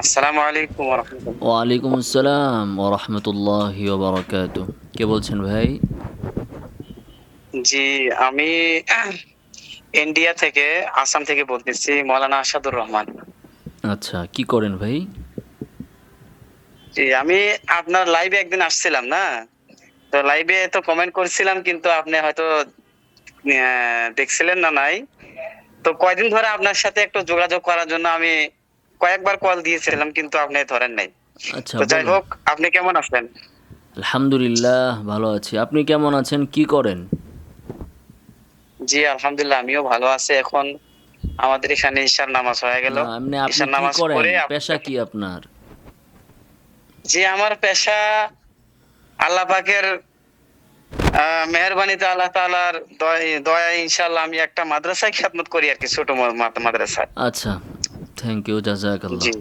আসসালামু আলাইকুম ওয়া রাহমাতুল্লাহ। ওয়ালাইকুম আসসালাম ও রহমতুল্লাহি ওয়া বারাকাতুহ। কে বলছেন ভাই? জি, আমি ইন্ডিয়া থেকে, আসাম থেকে বলতেছি, মাওলানা আসাদুর রহমান। আচ্ছা, কি করেন ভাই? জি, আমি আপনার লাইভে একদিন আসছিলাম না? তো লাইভে তো কমেন্ট করছিলাম, কিন্তু আপনি হয়তো দেখছিলেন না নাই। তো কয়দিন ধরে আপনার সাথে একটু যোগাযোগ করার জন্য আমি কয়েকবার কল দিয়েছিলাম, কিন্তু আপনি ধরেন নাই। আচ্ছা, তো যাই বলুন। হোক, আপনি কেমন আছেন? আলহামদুলিল্লাহ ভালো আছি। আপনি কেমন আছেন? কি করেন? জি, আলহামদুলিল্লাহ আমিও ভালো আছি। এখন আমাদের এখানে ঈশার নামাজ হয়ে গেল। না, এমনি আপনি ঈশার কি নামাজ করেন? পড়ে পেশা কি আপনার? জি, আমার পেশা আল্লাহ পাকের মেহেরবানিতে, আল্লাহ তাআলার দয়ায় ইনশাআল্লাহ আমি একটা মাদ্রাসায় খিদমত করি আরকি, ছোট মাদ্রাসায়। আচ্ছা, থ্যাংক ইউ, জাযাকাল্লাহ। জি।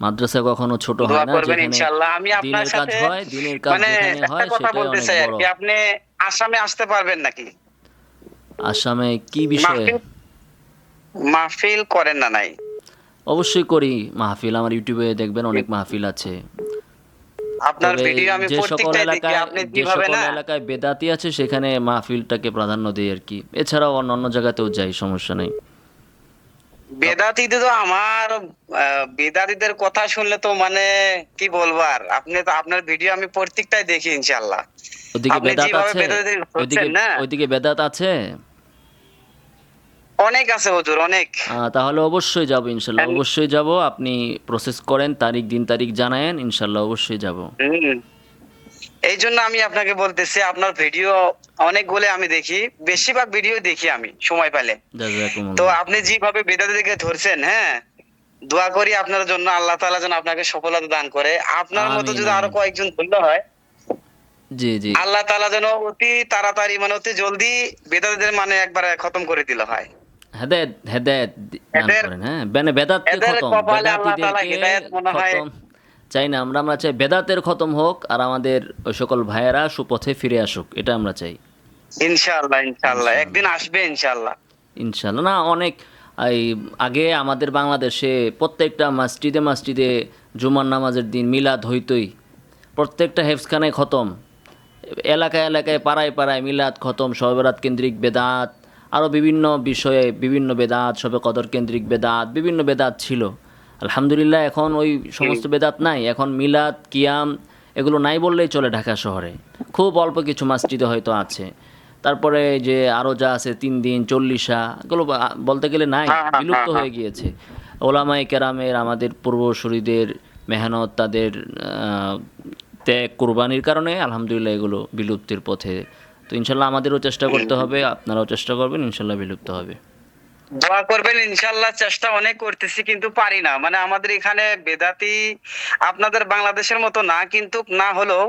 মাদ্রাসা কখনো ছোট হয় দোয়া না। করবেন যেখানে ইনশাআল্লাহ। আমি আপনার দ্বীনের কাজ সাথে হয়, দ্বীনের কাজ মানে যেখানে একটা হয় কথা সেটাই বলতে অনেক চাই বড়। আরকি। আপনি আসামে আসতে পারবেন নাকি? আসামে কি বিষয়ে? মাহফিল মাহফিল করেন না নাই? অবশ্যই করি মাহফিল। আমার ইউটিউবে দেখবেন অনেক মাহফিল আছে। আপনার তবে ভিডিও আমি যে সকল প্রত্যেকটাই দেখি। এলাকায় আপনি যে যেভাবে সকল না এলাকায় বেদাতি আছে সেখানে মাহফিলটাকে প্রাধান্য দেই আরকি। এছাড়াও অন্যান্য জায়গাতেও যাই, সমস্যা নেই। তাপ বেদাতীতে তো আমার বেদাতীদের কথা শুনলে তো মানে কি বলবো আর। আপনি তো আপনার ভিডিও আমি প্রত্যেকটাই দেখি ইনশাআল্লাহ। ওইদিকে আপনি বেদাত যেভাবে আছে? বেদাতীদের ওইদিকে ধরছেন না, ওইদিকে বেদাত আছে? অনেক আছে হুজুর, অনেক। তাহলে অবশ্যই যাবো ইনশাল্লাহ। অবশ্যই যাবো। আপনি প্রসেস করেন, তারিখ দিন তারিখ জানায়েন, ইনশাল্লাহ অবশ্যই যাবো। হুম। এইজন্য আমি আপনাকে বলতেছি, আপনার ভিডিও অনেকগুলো আমি দেখি। বেশিরভাগ ভিডিও দেখি আমি সময় পেলে। তো জাযাকুমুল্লাহ। আপনি যেভাবে বেদাতীদেরকে ধরছেন, হ্যাঁ? দোয়া করি আপনার জন্য, আল্লাহ তাআলা যেন আপনাকে সফলতা দান করে। আপনার মতো আমিন, যদি আরো আমিন। কয়েকজন ধরলে হয়, জি, জি। আল্লাহ তাআলা যেন অতি তাড়াতাড়ি মানে অতি জলদি বেদাতীদের মানে একবারে খতম করে দিলে হয়। হেদায়েত হেদায়েত দান এদের করেন, হ্যাঁ? বেদাতকে এদের খতম, কপালে আল্লাহ তাআলা বেদাতীদেরকে হিদায়াত মনে হয়। খতম চাই না আমরা। আমরা চাই বেদাতের খতম হোক আর আমাদের ওই সকল ভাইয়েরা সুপথে ফিরে আসুক। এটা আমরা চাই। ইনশাআল্লাহ, ইনশাআল্লাহ। একদিন ইনশাআল্লাহ, আসবে ইনশাআল্লাহ। ইনশাআল্লাহ। না, অনেক এই আগে আমাদের বাংলাদেশে প্রত্যেকটা মসজিদে মসজিদে জুমার নামাজের দিন মিলাদ হইতই। প্রত্যেকটা হেফজখানায় খতম। এলাকায় এলাকায় পাড়ায় পাড়ায় মিলাদ খতম, শবে বরাত কেন্দ্রিক বেদাত, আরও বিভিন্ন বিষয়ে বিভিন্ন বেদাত, শবে কদর কেন্দ্রিক বেদাত, বিভিন্ন বেদাত ছিল। আলহামদুলিল্লাহ এখন ওই জি, সমস্ত বেদাত নাই। এখন মিলাদ, কিয়াম এগুলো নাই বললেই চলে ঢাকা শহরে। খুব অল্প কিছু মসজিদে হয়তো আছে। তারপরে যে আরও যা আছে ৩ দিন, চল্লিশা, এগুলো বলতে গেলে নাই, হ্যাঁ, হ্যাঁ, বিলুপ্ত হ্যাঁ, হ্যাঁ। হয়ে গিয়েছে। ওলামায়ে কেরামের, আমাদের পূর্বসূরিদের মেহনত, তাদের ত্যাগ কুরবানির কারণে আলহামদুলিল্লাহ এগুলো বিলুপ্তির পথে। তো ইনশাল্লাহ আমাদেরও চেষ্টা করতে হবে, আপনারাও চেষ্টা করবেন, ইনশাল্লাহ বিলুপ্ত হবে। দোয়া করবেন ইনশাআল্লাহ। চেষ্টা অনেক করতেছি, কিন্তু পারি না। মানে আমাদের এখানে বেদাতি আপনাদের বাংলাদেশের মতো না, কিন্তু না হলেও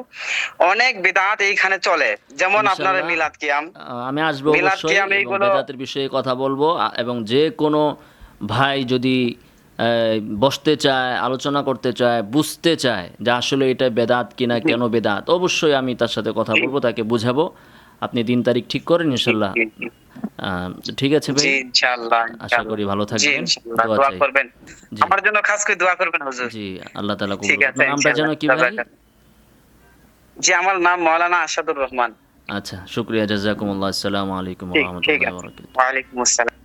অনেক বেদাত এইখানে চলে। যেমন আপনার ইনশাল্লাহ মিলাদ কিয়াম, আমি আসবো মিলাদ অবশ্যই কিয়াম এবং এইগুলো। বেদাতের বিষয়ে কথা বলবো। এবং যে কোনো ভাই যদি বসতে চায়, আলোচনা করতে চায়, বুঝতে চায় যে আসলে এটা বেদাত কিনা, জি, কেন বেদাত, অবশ্যই আমি তার সাথে কথা জি, বলবো, তাকে বুঝাবো। আপনি দিন তারিখ ঠিক করেন জি, ইনশাল্লাহ। জি, জি। ঠিক আছে জি, ভাই, ইনশাআল্লাহ, আশা ইনশাআল্লাহ। করি ভালো জি, থাকবেন। ইনশাআল্লাহ দোয়া দোয়া চাই। করবেন। জি, আমার জন্য খাস করে দোয়া করবেন হুজুর। জি, আল্লাহ তাআলা কবুল ঠিক করুন। আছে, আপনার নামটা যেন ইনশাআল্লাহ। কি ভাই? জাযাকাল্লাহ। জি, আমার নাম মাওলানা আসাদুর রহমান। আচ্ছা, শুকরিয়া, জাযাকুমুল্লাহ। আসসালামু আলাইকুম ওয়া ঠিক রাহমাতুল্লাহি ওয়া আছে। বারাকাতুহু। ওয়া আলাইকুম আসসালাম।